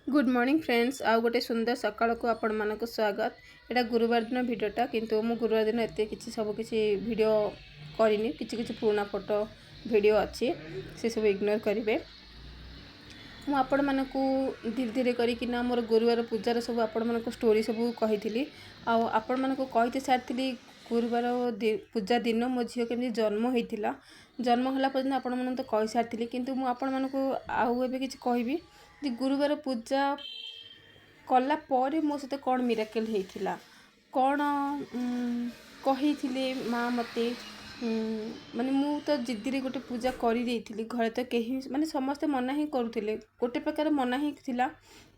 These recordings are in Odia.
Good morning friends. आउ गोटे सुंदर सकाळ को आपण मानक स्वागत। एटा गुरुवार दिन भिडियोटा किंतु मु गुरुवार दिन एत किसी सब किसी वीडियो करनी किसी किसी पुराना फोटो वीडियो अच्छी से सब इग्नोर करेंगे। मु आपण मानक धीरे धीरे करना मोर गुरुवार पूजार सब आपण मानक स्टोरी सब कही आपण मानक कही सारी गुरुवार पूजा दिन मो झील केमी जन्म होता जन्म होला पर्यटन आपण मैंने तो कही सारी किंतु मु आपण मानक आउ ए कि कहबी गुरुवार पूजा कला पर मो सहित कौन मिराकल होता कौन कही माँ मते माने मु तो जिद्दी गोटे पूजा कर घरे तो कहीं माने समस्ते मना ही करुले गोटे प्रकार मना ही थिला।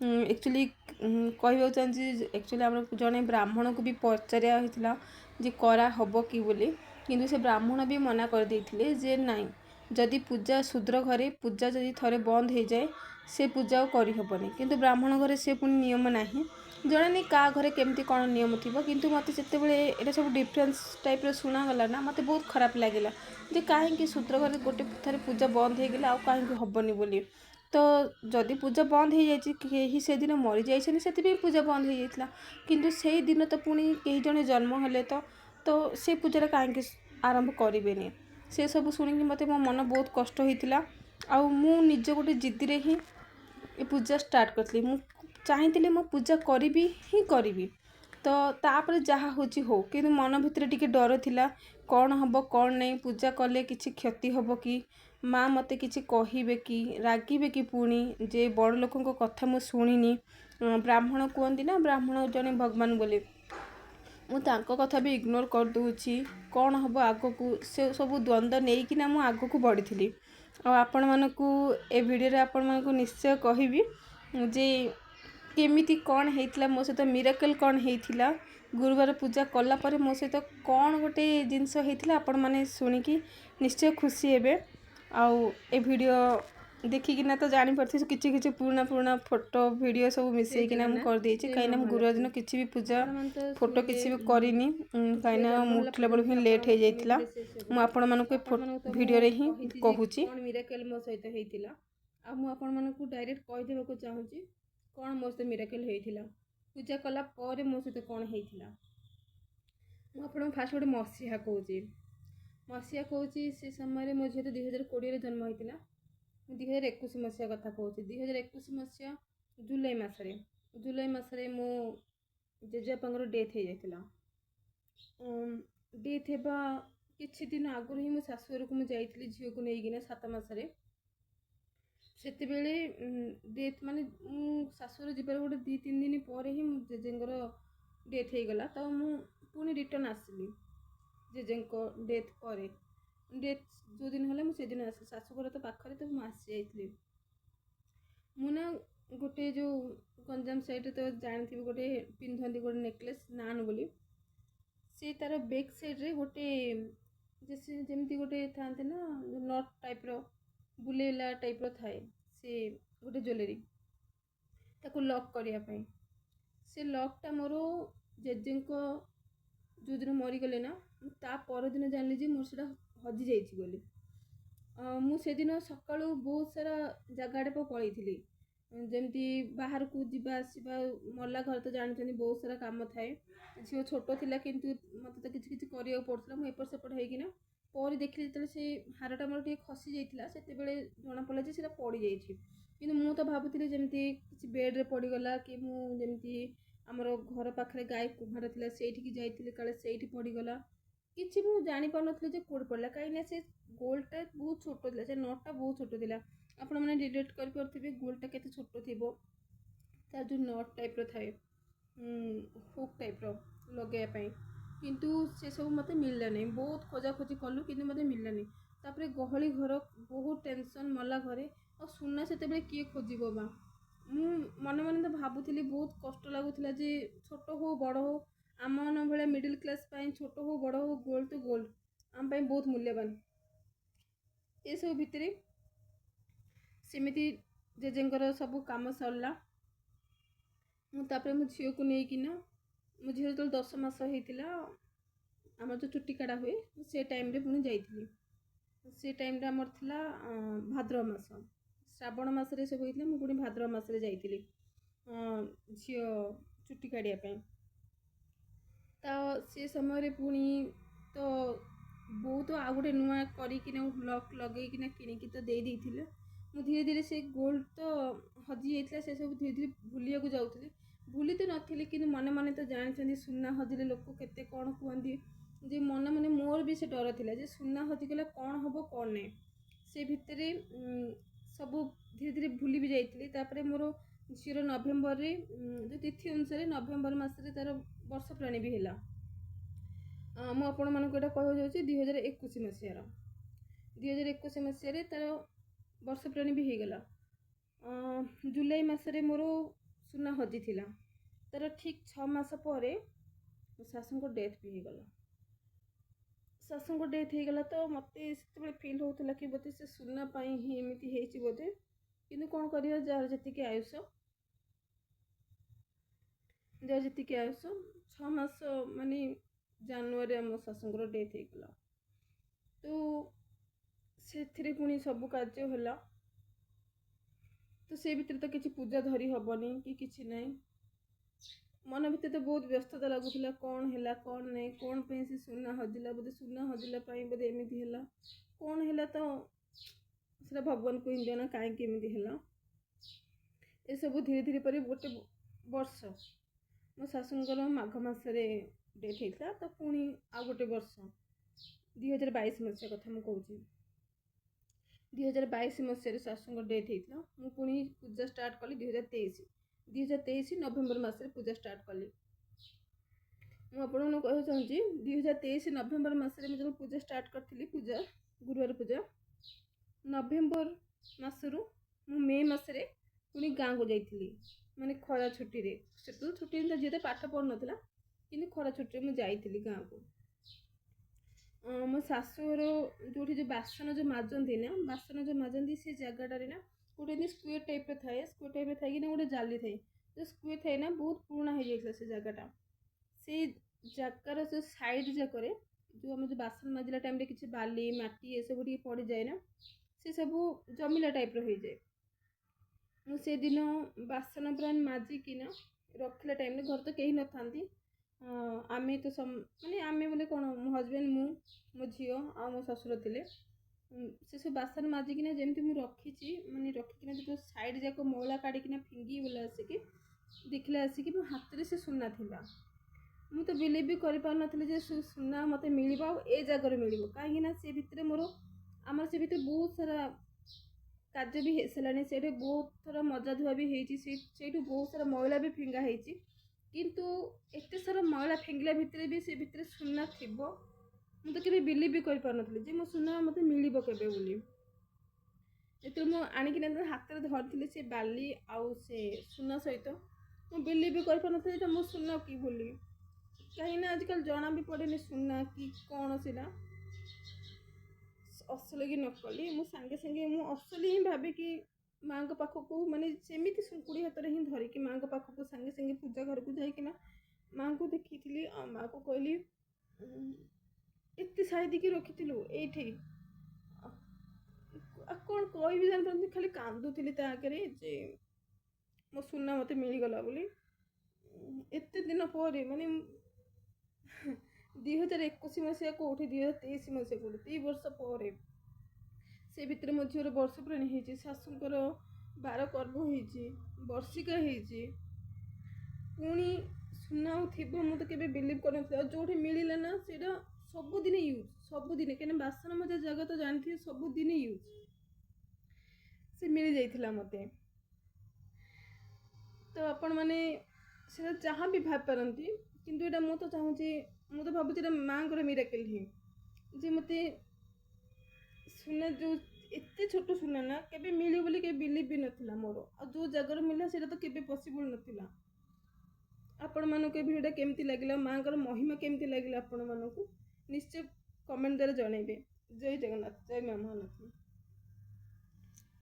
एक्चुअली कहवा चाहिए एक्चुअली आम जड़े ब्राह्मण को भी पचारिया होता जे करा हब कि बोली किंतु से ब्राह्मण भी मना कर देथिले जे नाई जदि पूजा शूद्र घरे पूजा जदि थरे बंद हो जाए से पूजा करहबनी किंतु ब्राह्मण घरे से पुणी नियम नहीं जड़े नहीं क्या घरे केमती कौन नियम थी किंतु मत जिते सब डिफरेन्स टाइप शुणागला ना मत बहुत खराब लगे जे कहीं शूद्र घरे गोटे थे पूजा बंद हो गला कहीं हेनी बोली तो जदि पूजा बंद हो जाए कहीं से दिन मरी जाइए से पूजा बंद हो जाता किंतु से दिन तो पुणी कई जने जन्म हेले तो से पूजा कहीं आरंभ करें से सब शुणी मत मो मन बहुत कष्ट होता आउ मु निज गोटे जिद्दी ही ये पूजा स्टार्ट करी मु चाहती मो पूजा करी ही करी तो तापर जहाँ हो कि मन भितर टिके डर थिला कौन हम कौन नहीं पूजा कले किसी क्षति हम कि माँ मते किसी कहे कि रागिबे कि पुणी जे बड़ लोकों कथा मु शुणिनी ब्राह्मण कहती ना ब्राह्मण जड़े भगवान बोले मुझे कथा भी इग्नोर कर दूची कौन हम आग को से सब द्वंद्व नहीं कि ना आग को बढ़ी थी आपण मानकू ए वीडियो आपण मानकू निश्चय कहबी जे केमिति कौन होता मो सहित मिराकल कौन होता गुरुवार पूजा कला पर मो सहित कौन गोटे जिनस होता आपण माने शुणिकी निश्चय खुशी हेबे आउ ए वीडियो देखिकिना तो जानीपरि किसी किसी पुराना फोटो वीडियो सब मिसेकिना मुझे कर देछि कहीं गुरुवार दिन किसी भी पूजा फोटो किसी भी करनी कहीं उठला बेलू ही लेट हो जाता मुझे आपण मानक वीडियो रे ही कहूची मिराकल मो सहित होता आ मु आपण मानक डायरेक्ट कहीदेवाक चाहूँगी कौन मो सहित मिराकल होता पूजा कला पर मो सहित कौन होता मुझे फास्ट गोटे मसीहा कहूँ से समय मो झील तो 2020 जन्म होता 2021 मसीहा कथा कहूँ 2021 मसीहा जुलाई मसरे मो जेजेबापा डेथ हो जाता डेथ होगा किछि दिन आगुरी ही मो शाशुघर को मुझे झील को लेकिन 7 मसरे से डेथ माने शाशुघर जीवार गोटे 2-3 दिन पर ही जेजेंर डेथ हो गला तो मु पुणी रिटर्न आसली जेजे डेथ पर डेथ जो दिन है मुझे दिन आस शाशुघर तो पाखरे तो मुझे जाइली मुना गोटे जो गंजाम साइड तो जानती गोटे पिंधती गोटे नेकलेस नान बोली से तार बैक साइड रे गोटे जैसे जमती गोटे था ना नट टाइप रो बुलेला टाइप रो थाए से गोटे ज्वेलरी ताको लॉक करने से लॉकटा मोर जेजे जो दिन मरीगले ना ता परदिन जानी मोर से हजि जाइए बोली मुझे दिन सका बहुत सारा जगाड़े पलैली जमती बाहर को जीवा आसवा मरला घर तो जानते बहुत सारा काम थाए झील छोट थिला किंतु मत तो किसी किसी करिया पड़ता मुझे एपट सेपट होना पर देखिए जो से हारटा मोर टे खसी जाता से जना पड़ा से पड़ जाइए कि मु तो भावुली जमी किसी बेड्रे पड़गला कि मुझे आमर घर पाखे गाय कुम्हार थी से जाइए काले से पड़गला किसी मुझे जापार नी कौट पड़ा कहीं से गोल्डटा बहुत छोट थी से नटटा बहुत छोट थी आपण मैंने रिलेट करेंगे गोल्डटा के छोट थी तार जो नट टाइप थाए हुक टाइप लगेवाई किंतु से सब मत मिलला नहीं बहुत खोजाखोजी कलु कि मत मिलला नहीं तापर गहली घर बहुत टेंशन मला घरे और सुना से किए खोज माँ मु मन मन तो भावुली बहुत कष्ट लगुला जे छोट हो बड़ हो आम मन भाया मिडिल क्लास छोट हो बड़ हो गोल्ड तो गोल्ड आम बहुत मूल्यवान ये सब भितर सेमती जेजेंर सब कम सरला मुझे मो झील को लेकिन मो झील जो 10 मास होता आम जो चुटी काटा हुए से टाइम रे पुणी जाइली से टाइम रे आमर थिला भाद्रव मास श्रावण मसरे सब होता मुझे भाद्रव मसरे जाइली ଝିଅ ଚୁଟି କାଢ଼ିବା ପାଇଁ। ତ ସେ ସମୟରେ ପୁଣି ତ ବହୁତ ଆଉ ଗୋଟେ ନୂଆ କରିକିନା ଲକ୍ ଲଗେଇକିନା କିଣିକି ତ ଦେଇଥିଲେ। ମୁଁ ଧୀରେ ଧୀରେ ସେ ଗୋଲ୍ଡ ତ ହଜି ଯାଇଥିଲା, ସେସବୁ ଧୀରେ ଧୀରେ ଭୁଲିବାକୁ ଯାଉଥିଲି। ଭୁଲି ତ ନଥିଲି, କିନ୍ତୁ ମନେ ମନେ ତ ଜାଣିଛନ୍ତି ସୁନା ହଜିଲେ ଲୋକ କେତେ କ'ଣ କୁହନ୍ତି, ଯେ ମନେ ମନେ ମୋର ବି ସେ ଡର ଥିଲା ଯେ ସୁନା ହଜିଗଲେ କ'ଣ ହେବ କ'ଣ ନାହିଁ। ସେ ଭିତରେ ସବୁ ଧୀରେ ଧୀରେ ଭୁଲି ବି ଯାଇଥିଲି। ତାପରେ ମୋର ଝିଅର ନଭେମ୍ବରରେ ଯେଉଁ ତିଥି ଅନୁସାରେ ନଭେମ୍ବର ମାସରେ ତା'ର ବର୍ଷ ପ୍ରାଣୀ ବି ହେଲା। ମୁଁ ଆପଣମାନଙ୍କୁ ଏଇଟା କହିବାକୁ ଯାଉଛି 2021 ମସିହାର। 2021 ମସିହାରେ ତା'ର ବର୍ଷ ପ୍ରାଣୀ ବି ହେଇଗଲା। ଜୁଲାଇ ମାସରେ ମୋର ସୁନା ହଜିଥିଲା। ତା'ର ଠିକ୍ 6 ମାସ ପରେ ମୋ ଶାଶୁଙ୍କ ଡେଥ୍ ବି ହେଇଗଲା। ଶାଶୁଙ୍କ ଡେଥ୍ ହେଇଗଲା ତ ମୋତେ ସେତେବେଳେ ଫିଲ୍ ହେଉଥିଲା କି ବୋଧେ ସେ ସୁନା ପାଇଁ ହିଁ ଏମିତି ହେଇଛି ବୋଧେ। କିନ୍ତୁ କ'ଣ କରିବା, ଯାହାର ଯେତିକି ଆୟୁଷ 6 ମାସ ମାନେ ଜାନୁଆରୀ ଆମ ଶାଶୁଙ୍କର ଡେଥ୍ ହେଇଗଲା। ତ ସେଥିରେ ପୁଣି ସବୁ କାର୍ଯ୍ୟ ହେଲା। ତ ସେ ଭିତରେ ତ କିଛି ପୂଜା ଧରି ହେବନି କି କିଛି ନାହିଁ। ମନ ଭିତରେ ତ ବହୁତ ବ୍ୟସ୍ତତା ଲାଗୁଥିଲା, କ'ଣ ହେଲା କ'ଣ ନାହିଁ, କ'ଣ ପାଇଁ ସେ ସୁନା ହଜିଲା, ବୋଧେ ସୁନା ହଜିଲା ପାଇଁ ବୋଧେ ଏମିତି ହେଲା, କ'ଣ ହେଲା ତ ସେଟା ଭଗବାନଙ୍କୁ ହିଁ ଜଣା କାହିଁକି ଏମିତି ହେଲା। ଏସବୁ ଧୀରେ ଧୀରେ ପରେ ଗୋଟେ ବର୍ଷ ମୋ ଶାଶୁଙ୍କର ମାଘ ମାସରେ ଡେଥ୍ ହେଇଥିଲା। ତ ପୁଣି ଆଉ ଗୋଟେ ବର୍ଷ 2022 ମସିହା କଥା ମୁଁ କହୁଛି। 2022 ମସିହାରେ ଶାଶୁଙ୍କ ଡେଥ୍ ହେଇଥିଲା। ମୁଁ ପୁଣି ପୂଜା ଷ୍ଟାର୍ଟ କଲି 2023 ନଭେମ୍ବର ମାସରେ ପୂଜା ଷ୍ଟାର୍ଟ କଲି। ମୁଁ ଆପଣଙ୍କୁ କହିବାକୁ ଚାହୁଁଛି 2023 ନଭେମ୍ବର ମାସରେ ମୁଁ ଯେତେବେଳେ ପୂଜା ଷ୍ଟାର୍ଟ କରିଥିଲି, ଗୁରୁବାର ପୂଜା, ନଭେମ୍ବର ମାସରୁ ମୁଁ ମେ ମାସରେ ପୁଣି ଗାଁକୁ ଯାଇଥିଲି, ମାନେ ଖରା ଛୁଟିରେ। ସେତେବେଳେ ଛୁଟିରେ ତ ଝିଅ ତ ପାଠ ପଢ଼ୁନଥିଲା, କିନ୍ତୁ ଖରା ଛୁଟିରେ ମୁଁ ଯାଇଥିଲି ଗାଁକୁ। ମୋ ଶାଶୁଘର ଯେଉଁଠି ଯେଉଁ ବାସନ ମାଜନ୍ତି ସେ ଜାଗାଟାରେ ନା ଗୋଟେ ଏମିତି ସ୍କ୍ୱେର୍ ଟାଇପ୍ର ଥାଏ। ସ୍କ୍ୱେର୍ ଟାଇପ୍ର ଥାଇକିନା ଗୋଟେ ଜାଲି ଥାଏ। ଯେଉଁ ସ୍କ୍ୱେର୍ ଥାଏ ନା, ବହୁତ ପୁରୁଣା ହେଇଯାଇଥିଲା ସେ ଜାଗାଟା। ସେଇ ଜାଗାର ଯେଉଁ ସାଇଡ଼୍ ଯାକରେ ଯେଉଁ ଆମେ ଯେଉଁ ବାସନ ମାଜିଲା ଟାଇମ୍ରେ କିଛି ବାଲି ମାଟି ଏସବୁ ଟିକେ ପଡ଼ିଯାଏ ନା, ସେ ସବୁ ଜମିଲା ଟାଇପ୍ର ହେଇଯାଏ। ମୁଁ ସେଦିନ ବାସନ ପୁରା ମାଜିକିନା ରଖିଲା ଟାଇମ୍ରେ, ଘରେ ତ କେହି ନଥାନ୍ତି, ଆମେ ତ ମାନେ ଆମେ ବୋଲେ କ'ଣ, ମୋ ହଜବେଣ୍ଡ, ମୁଁ, ମୋ ଝିଅ ଆଉ ମୋ ଶ୍ୱଶୁର ଥିଲେ। ସେସବୁ ବାସନ ମାଜିକିନା ଯେମିତି ମୁଁ ରଖିଛି, ମାନେ ରଖିକିନା ଯେତେବେଳେ ସାଇଡ଼୍ ଯାକ ମଇଳା କାଢ଼ିକିନା ଫିଙ୍ଗି ବୋଲେ ଆସିକି ଦେଖିଲା ଆସିକି ମୋ ହାତରେ ସେ ସୁନା ଥିଲା। ମୁଁ ତ ବିଲିଭ୍ ବି କରିପାରୁନଥିଲି ଯେ ସେ ସୁନା ମୋତେ ମିଳିବ ଆଉ ଏ ଜାଗାରେ ମିଳିବ। କାହିଁକିନା ସେ ଭିତରେ ଆମର ସେ ଭିତରେ ବହୁତ ସାରା କାର୍ଯ୍ୟ ବି ହେଇସାରିଲାଣି। ସେଇଠି ବହୁତ ଥର ମଜା ଧୁଆ ବି ହେଇଛି, ସେଇଠୁ ବହୁତ ସାରା ମଇଳା ବି ଫିଙ୍ଗା ହେଇଛି। କିନ୍ତୁ ଏତେ ସାରା ମଇଳା ଫିଙ୍ଗିଲା ଭିତରେ ବି ସେ ଭିତରେ ସୁନା ଥିବ, ମୁଁ ତ କେବେ ବିଲିଭ୍ ବି କରିପାରୁନଥିଲି ଯେ ମୋ ସୁନା ମୋତେ ମିଳିବ କେବେ ବୋଲି। ଯେତେବେଳେ ମୁଁ ଆଣିକିନା ହାତରେ ଧରିଥିଲି ସେ ବାଲି ଆଉ ସେ ସୁନା ସହିତ, ମୁଁ ବିଲିଭ୍ ବି କରିପାରୁନଥିଲି ଏଇଟା ମୋ ସୁନା କି ବୋଲି। କାହିଁକିନା ଆଜିକାଲି ଜଣା ବି ପଡ଼େନି ସୁନା କି କ'ଣ ସେଟା ଅସଲି କି ନକଲି। ମୁଁ ସାଙ୍ଗେ ସାଙ୍ଗେ ମୁଁ ଅସଲି ହିଁ ଭାବିକି ମାଆଙ୍କ ପାଖକୁ, ମାନେ ସେମିତି ଶୁଙ୍କୁଡ଼ି ହାତରେ ହିଁ ଧରିକି ମାଆଙ୍କ ପାଖକୁ ସାଙ୍ଗେ ସାଙ୍ଗେ ପୂଜା ଘରକୁ ଯାଇକିନା ମାଆଙ୍କୁ ଦେଖିଥିଲି। ଆଉ ମାଆକୁ କହିଲି, ଏତେ ସାଇତିକି ରଖିଥିଲୁ ଏଇଠି, ଆଉ କ'ଣ କହିବି ଜାଣିପାରୁନି। ଖାଲି କାନ୍ଦୁଥିଲି ତା ଆଗରେ ଯେ ମୋ ସୁନା ମୋତେ ମିଳିଗଲା ବୋଲି। ଏତେ ଦିନ ପରେ, ମାନେ 2021 ମସିହା କେଉଁଠି 2023 ମସିହା କେଉଁଠି, 2 ବର୍ଷ ପରେ ସେ ଭିତରେ ମୋ ଝିଅର ବର୍ଷ ପ୍ରାଣୀ ହେଇଛି, ଶାଶୁଙ୍କର 12 କର୍ମ ହେଇଛି, ବର୍ଷିକା ହେଇଛି, ପୁଣି ସୁନା ଆଉ ଥିବ, ମୁଁ ତ କେବେ ବିଲିଭ୍ କରିନଥିଲି। ଆଉ ଯେଉଁଠି ମିଳିଲା ନା, ସେଇଟା ସବୁଦିନେ ୟୁଜ୍, ସବୁଦିନେ, କାହିଁକିନା ବାସନ ମଜା ଜାଗା ତ ଜାଣିଥିବେ, ସବୁଦିନେ ୟୁଜ୍ ସେ ମିଳିଯାଇଥିଲା ମୋତେ। ତ ଆପଣମାନେ ସେଟା ଯାହା ବି ଭାବିପାରନ୍ତି, କିନ୍ତୁ ଏଇଟା ମୁଁ ତ ଚାହୁଁଛି, ମୁଁ ତ ଭାବୁଛି ଏଇଟା ମାଆଙ୍କର ମିରାକଲ୍ ହିଁ, ଯେ ମୋତେ ସୁନା ଯେଉଁ ଏତେ ଛୋଟ ସୁନା ନା କେବେ ମିଳିବ ବୋଲି କେବେ ବିଲିଭ୍ ବି ନଥିଲା ମୋର। ଆଉ ଯେଉଁ ଜାଗାରେ ମିଳିଲା ସେଇଟା ତ କେବେ ପସିବୁଲ୍ ନଥିଲା। ଆପଣମାନଙ୍କୁ ଏ ଭିଡ଼ିଓଟା କେମିତି ଲାଗିଲା, ମାଆଙ୍କର ମହିମା କେମିତି ଲାଗିଲା ଆପଣମାନଙ୍କୁ ନିଶ୍ଚୟ କମେଣ୍ଟ ଦ୍ୱାରା ଜଣାଇବେ। ଜୟ ଜଗନ୍ନାଥ, ଜୟ ମା ମହାଲକ୍ଷ୍ମୀ।